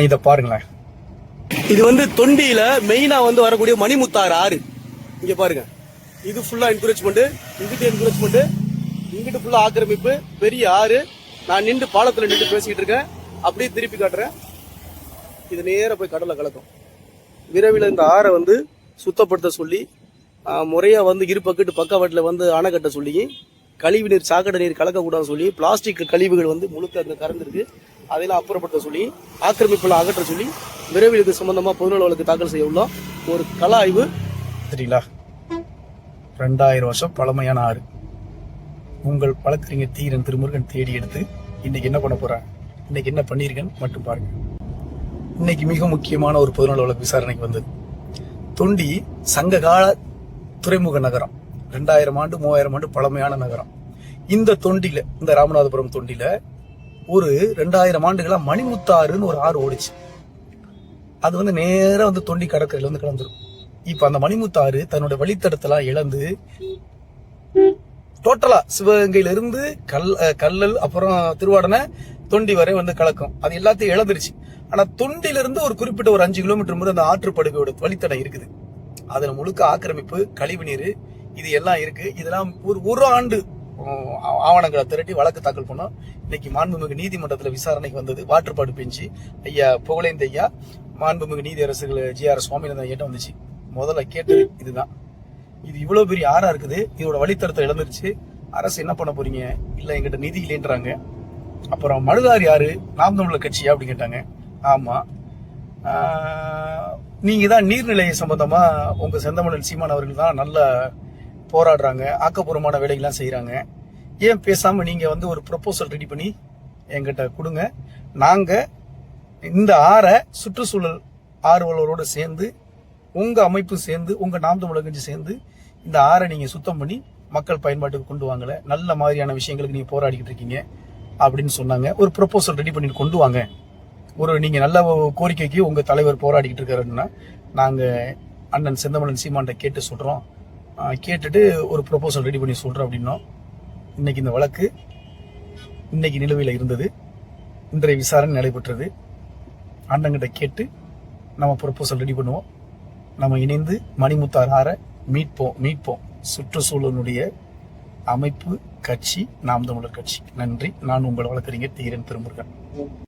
இதை பாருங்களேன். இது தொண்டியில மெயினா வரக்கூடிய மணிமுத்தாறு ஆறு. இங்க பாருங்க, இது ஃபுல்லா என்கரேஜ்மெண்ட், இங்கிட்ட என்கரேஜ்மெண்ட், இங்கிட்ட ஃபுல்லா ஆக்கிரமிப்பு, பெரிய ஆறு. நான் நின்று பாலத்துல நின்று பேசிக்கிட்டு இருக்கேன். அப்படியே திருப்பி காட்டுறேன். இது நேர போய் கடலை கலக்கும். விரைவில் இந்த ஆறை சுத்தப்படுத்த சொல்லி, முறையா இரு பக்கெட்டு பக்கவாட்டில் அணை கட்ட சொல்லி, கழிவு நீர் சாக்கடை நீர் கலக்கக்கூடாதுன்னு சொல்லி, பிளாஸ்டிக் கழிவுகள் முழுக்க அந்த கறந்துருக்கு, அதெல்லாம் அப்புறப்படுத்த சொல்லி, ஆக்கிரமிப்புல அகற்ற சொல்லி, விரைவில் இது சம்பந்தமா பொதுநல வழக்கு தாக்கல் செய்ய உள்ள ஒரு கள ஆய்வு. சரிங்களா? 2000 வருஷம் பழமையான ஆறு. உங்கள் வழக்கறிஞர் தீரன் திருமுருகன் தேடி எடுத்து இன்னைக்கு என்ன பண்ண போறாங்க, இன்னைக்கு என்ன பண்ணிருக்கேன்னு மட்டும் பாருங்க. இன்னைக்கு மிக முக்கியமான ஒரு பொதுநல வழக்கு விசாரணைக்கு வந்தது. தொண்டி சங்ககால துறைமுக நகரம், 2000 ஆண்டு 3000 ஆண்டு பழமையான நகரம். இந்த தொண்டில, இந்த ராமநாதபுரம் தொண்டில ஒரு 2000 ஆண்டுகளா மணிமுத்தாறுன்னு ஒரு ஆறு ஓடிச்சு. அது நேரா தொண்டி கடற்கரையில கலந்துரும். இப்ப அந்த மணிமுத்தாறு தன்னோட வழித்தடத்தெல்லாம் இழந்து டோட்டலா சிவகங்கையில இருந்து கல்லல் அப்புறம் திருவாடனை தொண்டி வரை கலக்கும். அது எல்லாத்தையும் இழந்துருச்சு. ஆனா தொண்டில இருந்து ஒரு குறிப்பிட்ட ஒரு 5 கிலோமீட்டர் முதல் அந்த ஆற்றுப்படுகையோட வழித்தடம் இருக்குது. அதுல முழுக்க ஆக்கிரமிப்பு, கழிவு நீர், இது எல்லாம் இருக்கு. இதெல்லாம் ஒரு ஆண்டு ஆவணங்களை திரட்டி வழக்கு தாக்கல் பண்ணோம். இன்னைக்கு மாண்புமிகு நீதிமன்றத்துல விசாரணைக்கு வந்தது. வாட்டர்பாடு பெஞ்சு ஐயா புகழேந்த ஐயா, மாண்புமிகு நீதி அரசுகள் GR சுவாமிநாதன் ஐயா வந்துச்சு. முதல்ல கேட்டது இதுதான். இது இவ்வளவு பெரிய ஆறா இருக்குது, இதோட வழித்தடத்தை இழந்துருச்சு, அரசு என்ன பண்ண போறீங்க? இல்ல எங்கிட்ட நிதி இல்லைன்றாங்க. அப்புறம் மனுதார் யாரு? நாம் தமிழர் கட்சியா அப்படின்னு கேட்டாங்க. ஆமா, நீங்க தான் நீர்நிலை சம்பந்தமா உங்க செந்தமிழன் சீமான் அவர்கள் தான் நல்ல போராடுறாங்க, ஆக்கப்பூர்வமான வேலைகள்லாம் செய்யறாங்க. ஏன் பேசாம நீங்க ஒரு ப்ரொபோசல் ரெடி பண்ணி எங்கிட்ட கொடுங்க. நாங்க இந்த ஆறை சுற்றுச்சூழல் ஆர்வலரோட சேர்ந்து, உங்க அமைப்பு சேர்ந்து, உங்க நாம் தமிழர் கட்சி சேர்ந்து இந்த ஆறை நீங்க சுத்தம் பண்ணி மக்கள் பயன்பாட்டுக்கு கொண்டு வாங்கல, நல்ல மாதிரியான விஷயங்களுக்கு நீங்க போராடிக்கிட்டு இருக்கீங்க அப்படின்னு சொன்னாங்க. ஒரு ப்ரொபோசல் ரெடி பண்ணி கொண்டு வாங்க. நீங்க நல்ல கோரிக்கைக்கு உங்க தலைவர் போராடிக்கிட்டு இருக்காருன்னா நாங்க அண்ணன் செந்தமிழன் சீமான்ட்ட கேட்டு சொல்றோம், கேட்டுட்டு ஒரு ப்ரொபோசல் ரெடி பண்ணி சொல்றோம் அப்படின்னோம். இன்னைக்கு இந்த வழக்கு இன்னைக்கு நிலுவையில் இருந்தது. இன்றைய விசாரணை நடைபெற்றது. அண்ணங்கிட்ட கேட்டு நம்ம ப்ரொபோசல் ரெடி பண்ணுவோம். நம்ம இணைந்து மணிமுத்தாறு ஆறை மீட்போம். சுற்றுச்சூழலுடைய அமைப்பு கட்சி நாம் தமிழர் கட்சி. நன்றி. நான் உங்கள் வழக்கறிஞர் தீரன் திருமுருகன்.